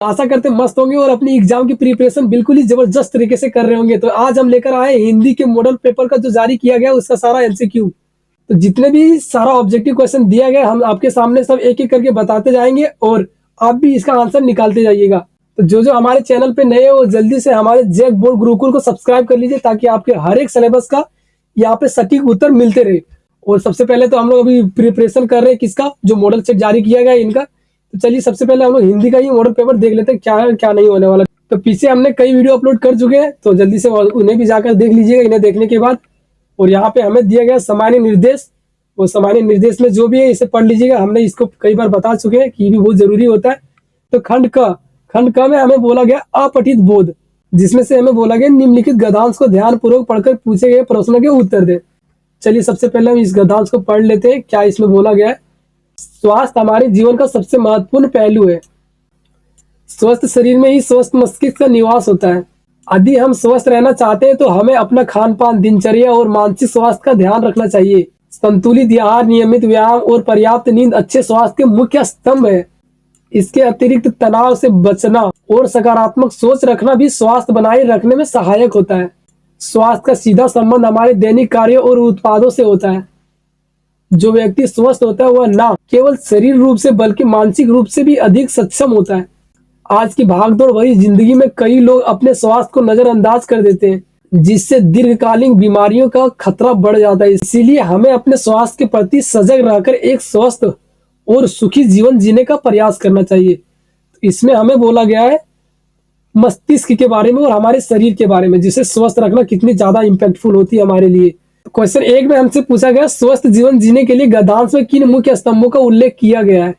आशा करते हैं मस्त होंगे और अपनी एग्जाम की प्रिपरेशन बिल्कुल ही जबरदस्त तरीके से कर रहे होंगे। तो आज हम लेकर आए हिंदी के मॉडल पेपर का जो जारी किया गया उसका सारा एमसीक्यू। तो जितने भी सारा ऑब्जेक्टिव क्वेश्चन दिया गया हम आपके सामने सब एक एक करके बताते जाएंगे और आप भी इसका आंसर निकालते जाइएगा। तो जो जो हमारे चैनल पे नए हो जल्दी से हमारे जैक बोर्ड गुरुकुल को सब्सक्राइब कर लीजिए ताकि आपके हर एक सिलेबस का यहाँ पे सटीक उत्तर मिलते रहे। और सबसे पहले तो हम लोग अभी प्रिपरेशन कर रहे हैं किसका, जो मॉडल सेट जारी किया गया इनका। तो चलिए सबसे पहले हम लोग हिंदी का ही मॉडल पेपर देख लेते हैं क्या है क्या नहीं होने वाला। तो पीछे हमने कई वीडियो अपलोड कर चुके हैं तो जल्दी से उन्हें भी जाकर देख लीजिएगा इन्हें देखने के बाद। और यहाँ पे हमें दिया गया सामान्य निर्देश, वो सामान्य निर्देश में जो भी है इसे पढ़ लीजिएगा। हमने इसको कई बार बता चुके हैं कि ये भी बहुत जरूरी होता है। तो खंड क में हमें बोला गया अपठित बोध, जिसमें से हमें बोला गया निम्नलिखित गद्यांश को ध्यान पूर्वक पढ़कर पूछे गए प्रश्नों के उत्तर दे। चलिए सबसे पहले हम इस गद्यांश को पढ़ लेते हैं क्या इसमें बोला गया है। स्वास्थ्य हमारे जीवन का सबसे महत्वपूर्ण पहलू है। स्वस्थ शरीर में ही स्वस्थ मस्तिष्क का निवास होता है। यदि हम स्वस्थ रहना चाहते हैं तो हमें अपना खान पान, दिनचर्या और मानसिक स्वास्थ्य का ध्यान रखना चाहिए। संतुलित आहार, नियमित व्यायाम और पर्याप्त नींद अच्छे स्वास्थ्य के मुख्य स्तंभ है। इसके अतिरिक्त तनाव से बचना और सकारात्मक सोच रखना भी स्वास्थ्य बनाए रखने में सहायक होता है। स्वास्थ्य का सीधा संबंध हमारे दैनिक कार्यों और उत्पादों से होता है। जो व्यक्ति स्वस्थ होता है वह न केवल शरीर रूप से बल्कि मानसिक रूप से भी अधिक सक्षम होता है। आज की भागदौड़ भरी जिंदगी में कई लोग अपने स्वास्थ्य को नजरअंदाज कर देते हैं, जिससे दीर्घकालीन बीमारियों का खतरा बढ़ जाता है। इसीलिए हमें अपने स्वास्थ्य के प्रति सजग रहकर एक स्वस्थ और सुखी जीवन जीने का प्रयास करना चाहिए। इसमें हमें बोला गया है मस्तिष्क के बारे में और हमारे शरीर के बारे में, जिसे स्वस्थ रखना कितनी ज्यादा इम्पैक्टफुल होती है हमारे लिए। क्वेश्चन 1 में हमसे पूछा गया स्वस्थ जीवन जीने के लिए गद्यांश में किन मुख्य स्तंभों का उल्लेख किया गया है।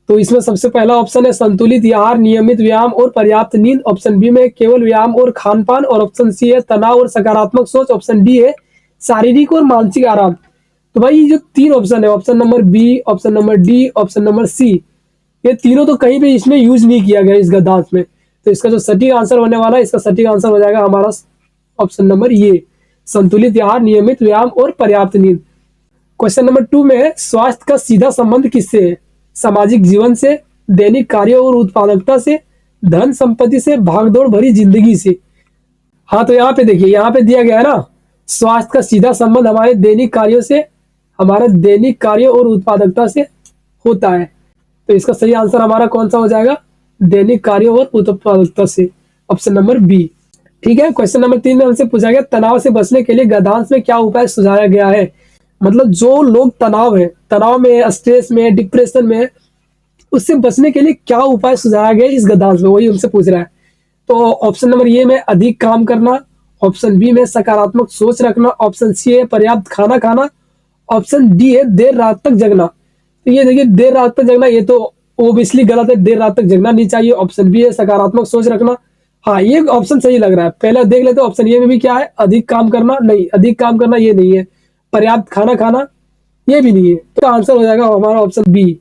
तो इसमें सबसे पहला ऑप्शन है संतुलित आहार, नियमित व्यायाम और पर्याप्त नींद। ऑप्शन बी में केवल व्यायाम और खान पान। और ऑप्शन सी है तनाव और सकारात्मक सोच। ऑप्शन डी है शारीरिक और मानसिक आराम। तो भाई ये जो 3 ऑप्शन है, option number B, option number D, option number C, ये तीनों तो कहीं पे इसमें यूज नहीं किया गया इस गद्यांश में। तो इसका जो सटीक आंसर होने वाला है, इसका सटीक आंसर हो जाएगा हमारा ऑप्शन नंबर ये, संतुलित आहार, नियमित व्यायाम और पर्याप्त नींद। क्वेश्चन नंबर 2 में है स्वास्थ्य का सीधा संबंध किससे है। सामाजिक जीवन से, दैनिक कार्यों और उत्पादकता से, धन संपत्ति से, भागदौड़ भरी जिंदगी से। हाँ तो यहाँ पे देखिए, यहाँ पे दिया गया है ना, स्वास्थ्य का सीधा संबंध हमारे दैनिक कार्यों से, हमारे दैनिक कार्यों और उत्पादकता से होता है। तो इसका सही आंसर हमारा कौन सा हो जाएगा, दैनिक कार्यों और उत्पादकता से, ऑप्शन नंबर बी। ठीक है। क्वेश्चन नंबर 3 में हमसे पूछा गया तनाव से बचने के लिए गद्यांश में क्या उपाय सुझाया गया है। मतलब जो लोग तनाव में, स्ट्रेस में, डिप्रेशन में, उससे बचने के लिए क्या उपाय सुझाया गया इस गद्यांश में, वही हमसे पूछ रहा है। तो ऑप्शन नंबर ए में अधिक काम करना, ऑप्शन बी में सकारात्मक सोच रखना, ऑप्शन सी है पर्याप्त खाना खाना, ऑप्शन डी है देर रात तक जगना। तो ये देखिए देर रात तक जगना ये तो ओबियसली गलत है, देर रात तक जगना नहीं चाहिए। ऑप्शन बी है सकारात्मक सोच रखना, हाँ ये ऑप्शन सही लग रहा है। पहले देख लेते हैं ऑप्शन ए में भी क्या है, अधिक काम करना, नहीं अधिक काम करना ये नहीं है, पर्याप्त खाना खाना ये भी नहीं है। तो आंसर हो जाएगा हमारा ऑप्शन बी,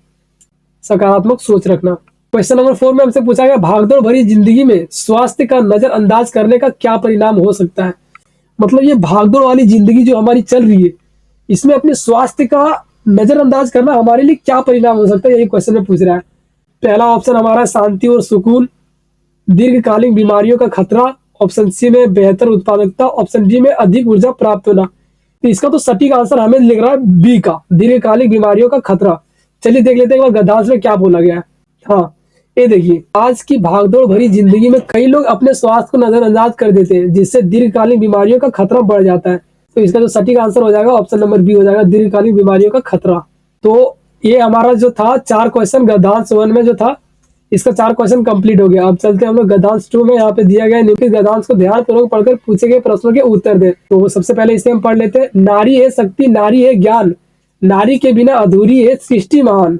सकारात्मक सोच रखना। क्वेश्चन नंबर 4 में हमसे पूछा गया भागदौड़ भरी जिंदगी में स्वास्थ्य का नजरअंदाज करने का क्या परिणाम हो सकता है। मतलब ये भागदौड़ वाली जिंदगी जो हमारी चल रही है, इसमें अपने स्वास्थ्य का नजरअंदाज करना हमारे लिए क्या परिणाम हो सकता है, यही क्वेश्चन में पूछ रहा है। पहला ऑप्शन हमारा शांति और सुकून, दीर्घकालीन बीमारियों का खतरा, ऑप्शन सी में बेहतर उत्पादकता, ऑप्शन डी में अधिक ऊर्जा प्राप्त होना। तो इसका तो सटीक आंसर हमें लिख रहा है बी का, दीर्घकालिक बीमारियों का खतरा। चलिए देख लेते हैं गद्यांश में क्या बोला गया है। हाँ ये देखिए, आज की भागदौड़ भरी जिंदगी में कई लोग अपने स्वास्थ्य को नजरअंदाज कर देते हैं, जिससे दीर्घकालीन बीमारियों का खतरा बढ़ जाता है। तो इसका जो सटीक आंसर हो जाएगा ऑप्शन नंबर बी हो जाएगा, दीर्घकालीन बीमारियों का खतरा। तो ये हमारा जो था 4 क्वेश्चन गद्यांश 1 में जो था, इसका 4 क्वेश्चन कंप्लीट हो गया। अब चलते हैं हम लोग गद्यांश 2 में। यहाँ पे दिया गया निम्नलिखित गद्यांश को ध्यान पूर्वक पढ़कर पूछे गए प्रश्नों के उत्तर दें। तो सबसे पहले इसे हम पढ़ लेते हैं। नारी है शक्ति, नारी है ज्ञान, नारी के बिना अधूरी है सृष्टि महान।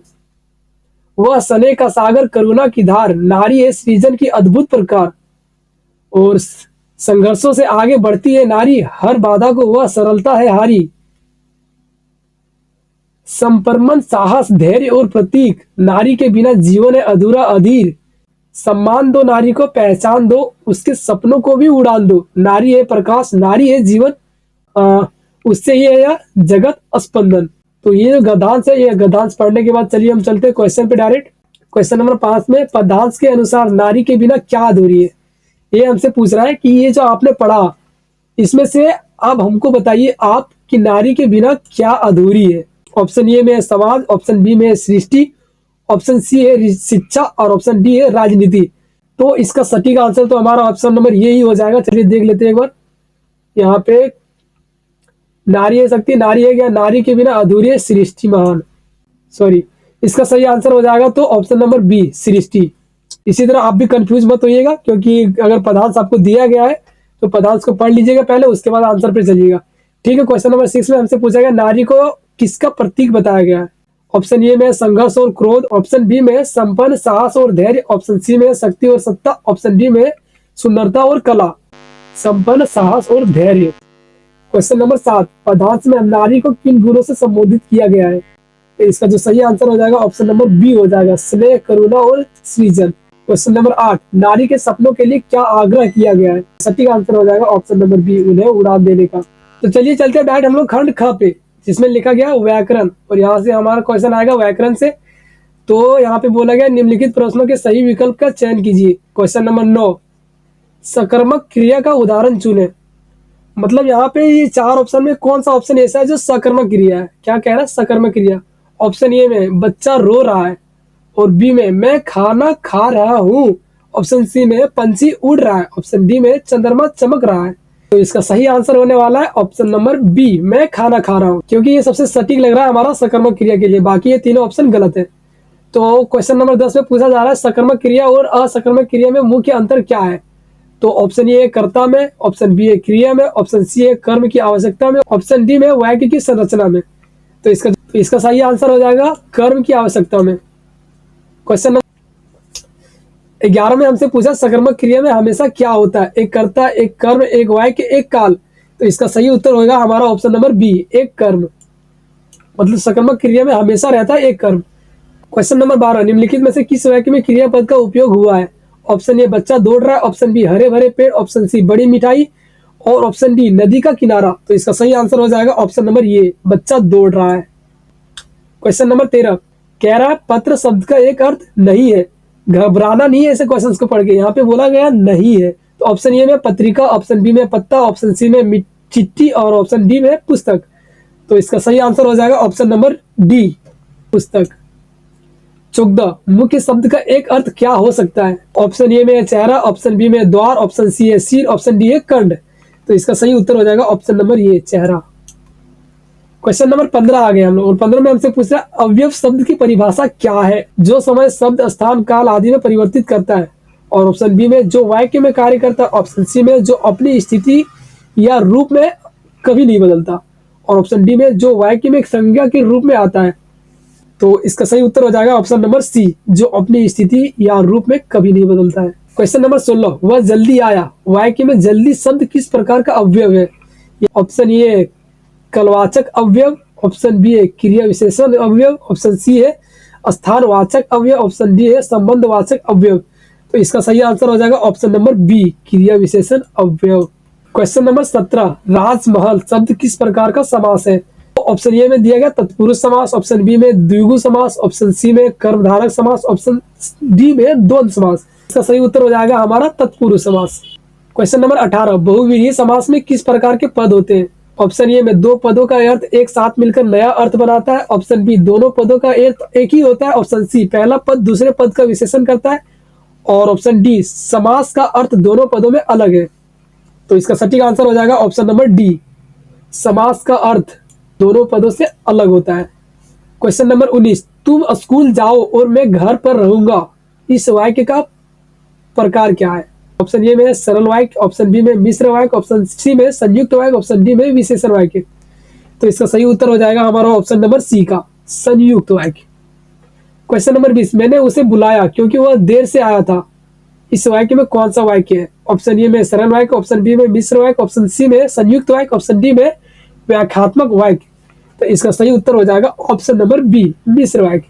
वह स्नेह का सागर, करुणा की धार, नारी है सृजन की अद्भुत प्रकार। और संघर्षों से आगे बढ़ती है नारी, हर बाधा को वह सरलता है हारी। संपरमन, साहस, धैर्य और प्रतीक, नारी के बिना जीवन है अधूरा अधीर। सम्मान दो नारी को, पहचान दो, उसके सपनों को भी उड़ान दो। नारी है प्रकाश, नारी है जीवन, उससे ही है यह जगत स्पंदन। तो ये जो गद्यांश है, ये गद्यांश पढ़ने के बाद चलिए हम चलते हैं क्वेश्चन पे डायरेक्ट। क्वेश्चन नंबर 5 में पदांश के अनुसार नारी के बिना क्या अधूरी है। ये हमसे पूछ रहा है कि ये जो आपने पढ़ा इसमें से अब हमको बताइए आप कि नारी के बिना क्या अधूरी है। ऑप्शन ए में है समाज, ऑप्शन बी में है सृष्टि, ऑप्शन सी है शिक्षा और ऑप्शन डी है राजनीति। तो इसका सटीक आंसर तो हमारा ऑप्शन नंबर ये ही हो जाएगा। चलिए देख लेते हैं एक बार। यहाँ पे नारी है शक्ति, नारी है क्या, नारी के बिना अधूरी है सृष्टि महान। सॉरी, इसका सही आंसर हो जाएगा तो ऑप्शन नंबर बी सृष्टि। इसी तरह आप भी कंफ्यूज मत होइएगा, क्योंकि अगर पदांश आपको दिया गया है तो पदांश को पढ़ लीजिएगा पहले, उसके बाद आंसर पे चलिएगा। ठीक है, क्वेश्चन नंबर 6 में हमसे पूछा गया नारी को किसका प्रतीक बताया गया है। ऑप्शन ए में संघर्ष और क्रोध, ऑप्शन बी में संपन्न साहस और धैर्य, ऑप्शन सी में शक्ति और सत्ता, ऑप्शन डी में सुंदरता और कला। संपन्न साहस और धैर्य। क्वेश्चन नंबर 7, पदांश में नारी को किन गुणों से संबोधित किया गया है। तो इसका जो सही आंसर हो जाएगा ऑप्शन नंबर बी हो जाएगा, स्नेह, करुणा और सृजन। क्वेश्चन नंबर 8, नारी के सपनों के लिए क्या आग्रह किया गया है। सटीक आंसर हो जाएगा ऑप्शन नंबर बी, उन्हें उड़ान देने का। तो चलिए चलते हैं डायरेक्ट हम लोग खंड ख पे, जिसमें लिखा गया व्याकरण, और यहाँ से हमारा क्वेश्चन आएगा व्याकरण से। तो यहाँ पे बोला गया निम्नलिखित प्रश्नों के सही विकल्प का चयन कीजिए। क्वेश्चन नंबर 9, सकर्मक क्रिया का उदाहरण चुने। मतलब यहाँ पे ये 4 ऑप्शन में कौन सा ऑप्शन ऐसा है जो सकर्मक क्रिया है। क्या कह रहा है, सकर्मक क्रिया। ऑप्शन ए में बच्चा रो रहा है, और बी में मैं खाना खा रहा हूँ, ऑप्शन सी में पंछी उड़ रहा है, ऑप्शन डी में चंद्रमा चमक रहा है। तो इसका सही आंसर होने वाला है ऑप्शन नंबर बी, मैं खाना खा रहा हूँ, क्योंकि ये सबसे सटीक लग रहा है हमारा सकर्मक क्रिया के लिए। बाकी ये तीनों ऑप्शन गलत है। तो क्वेश्चन नंबर 10 में पूछा जा रहा है सकर्मक क्रिया और असकर्मक क्रिया में मुख्य अंतर क्या है। तो ऑप्शन ए कर्ता में, ऑप्शन बी है क्रिया में, ऑप्शन सी है कर्म की आवश्यकता में, ऑप्शन डी में वाक्य की संरचना में। तो इसका सही आंसर हो जाएगा कर्म की आवश्यकता में। क्वेश्चन नंबर 11 में हमसे पूछा सकर्मक क्रिया में हमेशा क्या होता है, एक कर्ता, एक कर्म, एक वाक्य, एक काल। तो इसका सही उत्तर होगा हमारा ऑप्शन नंबर बी, एक कर्म। मतलब सकर्मक क्रिया में हमेशा रहता है एक कर्म। क्वेश्चन नंबर 12, निम्नलिखित में से किस वाक्य में क्रियापद का उपयोग हुआ है। ऑप्शन ए बच्चा दौड़ रहा है, ऑप्शन बी हरे भरे पेड़, ऑप्शन सी बड़ी मिठाई, और ऑप्शन डी नदी का किनारा। तो इसका सही आंसर हो जाएगा ऑप्शन नंबर ये, बच्चा दौड़ रहा है। क्वेश्चन नंबर 13, कह रहा है पत्र शब्द का एक अर्थ नहीं है। घबराना नहीं है ऐसे क्वेश्चंस को पढ़ के, यहाँ पे बोला गया नहीं है। तो ऑप्शन ए में पत्रिका, ऑप्शन बी में पत्ता, ऑप्शन सी में चिट्ठी, और ऑप्शन डी में पुस्तक। तो इसका सही आंसर हो जाएगा ऑप्शन नंबर डी, पुस्तक। 14, मुख्य शब्द का एक अर्थ क्या हो सकता है। ऑप्शन ए में चेहरा, ऑप्शन बी में द्वार, ऑप्शन सी है सिर, ऑप्शन डी है कंठ। तो इसका सही उत्तर हो जाएगा ऑप्शन नंबर ये, चेहरा। क्वेश्चन नंबर 15 आ गए हम लोग, और 15 में हमसे पूछ रहा है अवयव शब्द की परिभाषा क्या है, जो समय शब्द स्थान काल आदि में परिवर्तित करता है। और ऑप्शन बी में जो वाक्य में कार्य करता है, ऑप्शन सी में जो अपनी स्थिति या रूप में कभी नहीं बदलता, और ऑप्शन डी में जो वाक्य में संज्ञा के रूप में आता है। तो इसका सही उत्तर हो जाएगा ऑप्शन नंबर सी, जो अपनी स्थिति या रूप में कभी नहीं बदलता है। क्वेश्चन नंबर 16, वह जल्दी आया, वाक्य में जल्दी शब्द किस प्रकार का अवयव है। ऑप्शन ए कलवाचक अवयव, ऑप्शन बी है क्रिया विशेषण अवयव, ऑप्शन सी है स्थानवाचक अवयव, ऑप्शन डी है संबंधवाचक अवयव। तो इसका सही आंसर हो जाएगा ऑप्शन नंबर बी, क्रिया विशेषण अवयव। क्वेश्चन नंबर 17, राजमहल शब्द किस प्रकार का समास है। ऑप्शन ए में दिया गया तत्पुरुष समास, ऑप्शन बी में द्विगु समास, ऑप्शन सी में कर्मधारक समास, ऑप्शन डी में द्वंद्व समास। इसका सही उत्तर हो जाएगा हमारा तत्पुरुष समास। क्वेश्चन नंबर 18, बहुव्रीहि समास में किस प्रकार के पद होते हैं। ऑप्शन ए में दो पदों का अर्थ एक साथ मिलकर नया अर्थ बनाता है, ऑप्शन बी दोनों पदों का अर्थ एक ही होता है, ऑप्शन सी पहला पद दूसरे पद का विशेषण करता है, और ऑप्शन डी समास का अर्थ दोनों पदों में अलग है। तो इसका सटीक आंसर हो जाएगा ऑप्शन नंबर डी, समास का अर्थ दोनों पदों से अलग होता है। क्वेश्चन नंबर 19, तुम स्कूल जाओ और मैं घर पर रहूंगा, इस वाक्य का प्रकार क्या है। ऑप्शन ए में सरल वाक्य, ऑप्शन बी में मिश्र वाक्य, ऑप्शन सी में संयुक्त वाक्य, ऑप्शन डी में विशेषण वाक्य। तो इसका सही उत्तर हो जाएगा हमारा ऑप्शन नंबर सी का, संयुक्त वाक्य। क्वेश्चन नंबर 20, मैंने उसे बुलाया क्योंकि वह देर से आया था, इस वाक्य में कौन सा वाक्य है। ऑप्शन ए में सरल वाक्य, ऑप्शन बी में मिश्र वाक्य, ऑप्शन सी में संयुक्त वाक्य, ऑप्शन डी में व्याख्यात्मक वाक्य। तो इसका सही उत्तर हो जाएगा ऑप्शन नंबर बी, मिश्र वाक्य।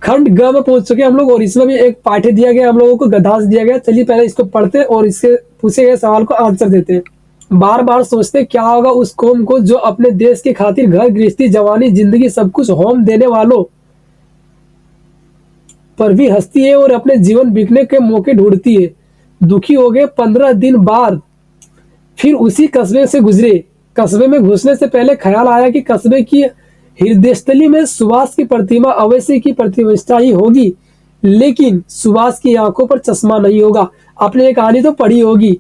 खंड ग में पहुंच चुके हम लोग, और इसमें भी एक पाठ्य दिया गया हम लोगों को, गद्यांश दिया गया। चलिए पहले इसको पढ़ते और इसके पूछे गए सवाल को आंसर देते हैं। बार बार सोचते क्या होगा उस कौम को जो अपने देश की खातिर घर गृहस्थी जवानी जिंदगी सब कुछ होम देने वालों पर भी हंसती है और अपने जीवन बीतने के मौके ढूंढती है। दुखी हो गए 15 दिन बाद फिर उसी कस्बे से गुजरे। कस्बे में घुसने से पहले ख्याल आया कि कस्बे की हृदयस्थली में सुभाष की प्रतिमा अवश्य की प्रतिष्ठा ही होगी, लेकिन सुभाष की आंखों पर चश्मा नहीं होगा। आपने ये कहानी तो पढ़ी होगी।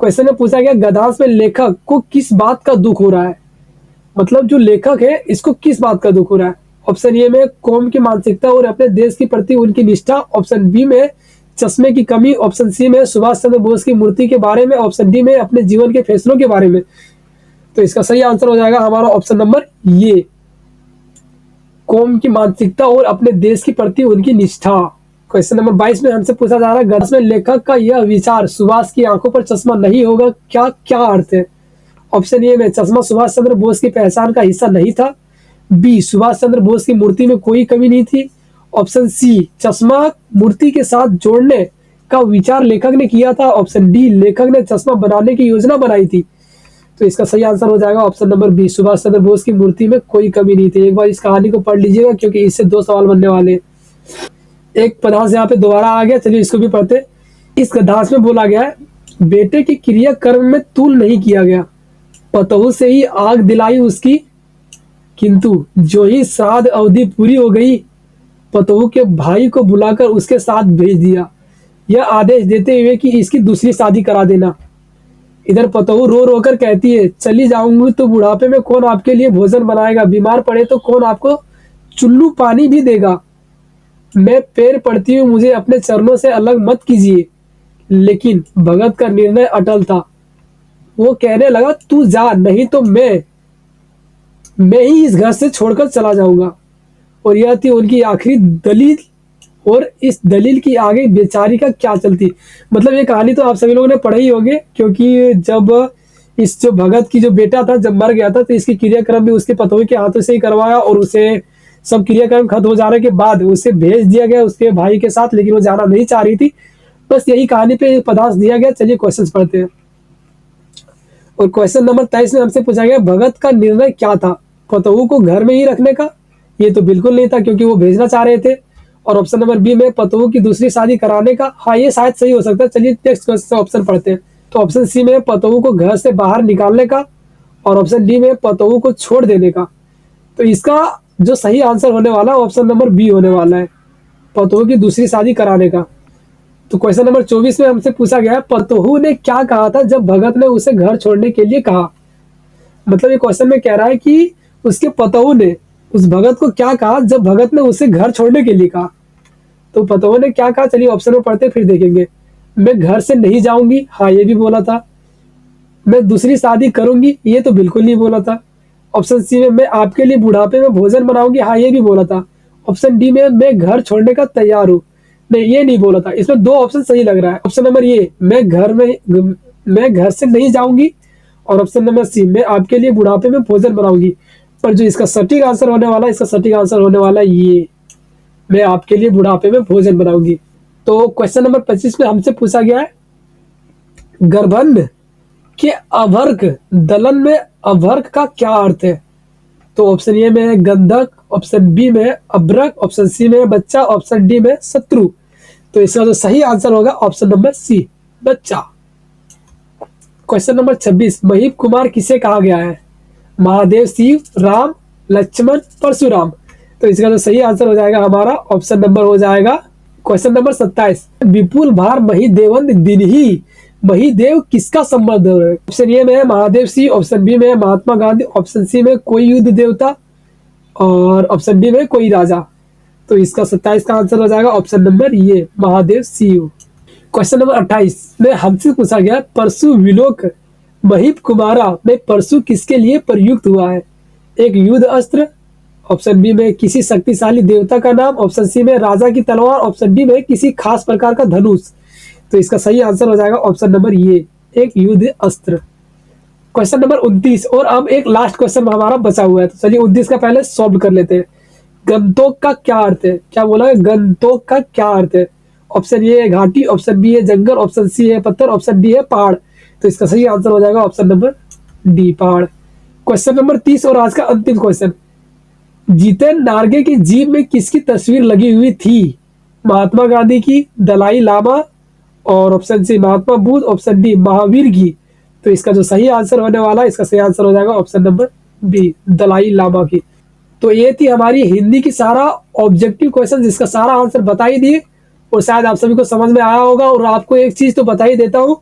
क्वेश्चन में पूछा गया गद्दांश में लेखक को किस बात का दुख हो रहा है। मतलब जो लेखक है इसको किस बात का दुख हो रहा है। ऑप्शन ए में कौम की मानसिकता और अपने देश के प्रति उनकी निष्ठा। ऑप्शन बी में चश्मे की कमी। ऑप्शन सी में सुभाष चंद्र बोस की मूर्ति के बारे में। ऑप्शन डी में अपने जीवन के फैसलों के बारे में। तो इसका सही आंसर हो जाएगा हमारा ऑप्शन नंबर ये, कौम की मानसिकता और अपने देश के प्रति उनकी निष्ठा। क्वेश्चन नंबर 22 में हमसे पूछा जा रहा है गद्दांश में लेखक का यह विचार सुभाष की आंखों पर चश्मा नहीं होगा क्या क्या अर्थ है। ऑप्शन ए में चश्मा सुभाष चंद्र बोस की पहचान का हिस्सा नहीं था। बी सुभाष चंद्र बोस की मूर्ति में कोई कमी नहीं थी। ऑप्शन सी चश्मा मूर्ति के साथ जोड़ने का विचार लेखक ने किया था। ऑप्शन डी लेखक ने चश्मा बनाने की योजना बनाई थी। तो इसका सही आंसर हो जाएगा option number B, Subhash Chandra Bose की मूर्ति में कोई कमी नहीं थी। एक बार इस कहानी को पढ़ लीजिएगा क्योंकि इससे 2 सवाल बनने वाले। एक पदांश यहाँ पे दोबारा आ गया, चलिए इसको भी पढ़ते। इस गद्दांश में बोला गया है बेटे की क्रिया कर्म में तूल नहीं किया गया, पतहू से ही आग दिलाई उसकी, किंतु जो ही श्राद्ध अवधि पूरी हो गई पतहू के भाई को बुलाकर उसके साथ भेज दिया, यह आदेश देते हुए कि इसकी दूसरी शादी करा देना। इधर पतहू रो रो कर कहती है चली जाऊंगी तो बुढ़ापे में कौन आपके लिए भोजन बनाएगा, बीमार पड़े तो कौन आपको चुल्लू पानी भी देगा। मैं पैर पड़ती हूँ मुझे अपने चरणों से अलग मत कीजिए। लेकिन भगत का निर्णय अटल था। वो कहने लगा तू जा, नहीं तो मैं ही इस घर से छोड़कर चला जाऊंगा। और यह थी उनकी आखिरी दलील। और इस दलील की आगे बेचारी का क्या चलती। मतलब ये कहानी तो आप सभी लोगों ने पढ़े ही होंगे, क्योंकि जब इस जो भगत की जो बेटा था जब मर गया था तो इसकी क्रियाक्रम भी उसके पतोही के हाथों से ही करवाया और उसे सब क्रियाक्रम खत्म हो जाने के बाद उसे भेज दिया गया उसके भाई के साथ, लेकिन वो जाना नहीं चाह रही थी। बस यही कहानी पे पदार्थ दिया गया। चलिए क्वेश्चन पढ़ते हैं। और क्वेश्चन नंबर 23 में हमसे पूछा गया भगत का निर्णय क्या था, पतोहू को घर में ही रखने का। ये तो बिल्कुल नहीं था क्योंकि वो भेजना चाह रहे थे। और ऑप्शन नंबर बी में पतोहू की दूसरी शादी कराने का। हाँ ये शायद सही हो सकता है। चलिए नेक्स्ट क्वेश्चन ऑप्शन पढ़ते हैं। तो ऑप्शन सी में पतोहू को घर से बाहर निकालने का। और ऑप्शन डी में पतोहू को छोड़ देने का। तो इसका जो सही आंसर होने वाला है ऑप्शन नंबर बी होने वाला है, पतोहू की दूसरी शादी कराने का। तो क्वेश्चन नंबर 24 में हमसे पूछा गया पतोहू ने क्या कहा था जब भगत ने उसे घर छोड़ने के लिए कहा। मतलब ये क्वेश्चन में कह रहा है कि उसके पतोहू ने उस भगत को क्या कहा जब भगत ने उसे घर छोड़ने के लिए कहा। तो पतोहू ने क्या कहा, चलिए ऑप्शन में पढ़ते फिर देखेंगे। मैं घर से नहीं जाऊंगी, हाँ ये भी बोला था। मैं दूसरी शादी करूंगी, ये तो बिल्कुल नहीं बोला था। ऑप्शन सी में मैं आपके लिए बुढ़ापे में भोजन बनाऊंगी, हाँ ये भी बोला था। ऑप्शन डी में मैं घर छोड़ने का तैयार हूँ, नहीं ये नहीं बोला था। इसमें 2 ऑप्शन सही लग रहा है। ऑप्शन नंबर ये मैं घर से नहीं जाऊंगी और ऑप्शन नंबर सी मैं आपके लिए बुढ़ापे में भोजन बनाऊंगी। पर जो इसका सटीक आंसर होने वाला है, इसका सटीक आंसर होने वाला है ये, मैं आपके लिए बुढ़ापे में भोजन बनाऊंगी। तो क्वेश्चन नंबर 25 में हमसे पूछा गया है गर्भन के अभर्क दलन में अभर्क का क्या अर्थ है। तो ऑप्शन ए में गंधक, ऑप्शन बी में अभ्रक, ऑप्शन सी में बच्चा, ऑप्शन डी में शत्रु। तो इसका जो सही आंसर होगा ऑप्शन नंबर सी बच्चा। क्वेश्चन नंबर 26 महीप कुमार किसे कहा गया है, महादेव, शिव, राम, लक्ष्मण, परशुराम। तो इसका जो सही आंसर हो जाएगा हमारा ऑप्शन नंबर हो जाएगा क्वेश्चन नंबर 27 विपुल भार महिदेवंद दिन ही महिदेव किसका संबंध है। ऑप्शन ए में महादेव सिंह, ऑप्शन बी में महात्मा गांधी, ऑप्शन सी में कोई युद्ध देवता और ऑप्शन डी में कोई राजा। तो इसका 27 का आंसर हो जाएगा ऑप्शन नंबर ये महादेव सिंह। क्वेश्चन नंबर 28 में हमसे पूछा गया परशु विलोक महीप कुमारा में परशु किसके लिए प्रयुक्त हुआ है। एक युद्ध अस्त्र, ऑप्शन बी में किसी शक्तिशाली देवता का नाम, ऑप्शन सी में राजा की तलवार, ऑप्शन डी में किसी खास प्रकार का धनुष। तो इसका सही आंसर हो जाएगा ऑप्शन नंबर ये, एक युद्ध अस्त्र। क्वेश्चन नंबर 29 और अब एक लास्ट क्वेश्चन हमारा बचा हुआ है। तो चलिए 29 का पहले सॉल्व कर लेते हैं। गंतोक का क्या अर्थ है, क्या बोला है गंतोक का क्या अर्थ है। ऑप्शन ए है घाटी, ऑप्शन बी है जंगल, ऑप्शन सी है पत्थर, ऑप्शन डी है पहाड़। तो इसका सही आंसर हो जाएगा ऑप्शन नंबर डी पहाड़। क्वेश्चन नंबर 30 और आज का अंतिम क्वेश्चन, जीतन नार्गे की जीभ में किसकी तस्वीर लगी हुई थी। महात्मा गांधी की, दलाई लामा, और option C Mahatma Buddha, option D Mahavir की। तो इसका जो सही आंसर होने वाला है, इसका सही आंसर हो जाएगा option number B, Dalai Lama की। तो ये थी हमारी हिंदी की सारा ऑब्जेक्टिव क्वेश्चन, जिसका सारा आंसर बता ही दिए, और शायद आप सभी को समझ में आया होगा। और आपको एक चीज तो बता ही देता हूँ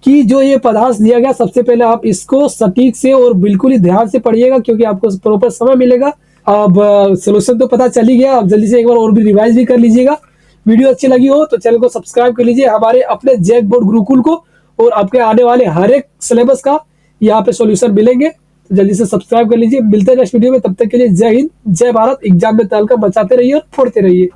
कि जो ये पदार्थ दिया गया, सबसे पहले आप इसको सटीक से और बिल्कुल ही ध्यान से पढ़िएगा, क्योंकि आपको प्रॉपर समय मिलेगा। अब सोल्यूशन तो पता चल ही गया, अब जल्दी से एक बार और भी रिवाइज भी कर लीजिएगा। वीडियो अच्छी लगी हो तो चैनल को सब्सक्राइब कर लीजिए, हमारे अपने जैक बोर्ड गुरुकुल को, और आपके आने वाले हर एक सिलेबस का यहाँ पे सॉल्यूशन मिलेंगे। तो जल्दी से सब्सक्राइब कर लीजिए। मिलते हैं नेक्स्ट वीडियो में, तब तक के लिए जय हिंद, जय भारत। एग्जाम में तहलका मचाते रहिए और फोड़ते रहिए।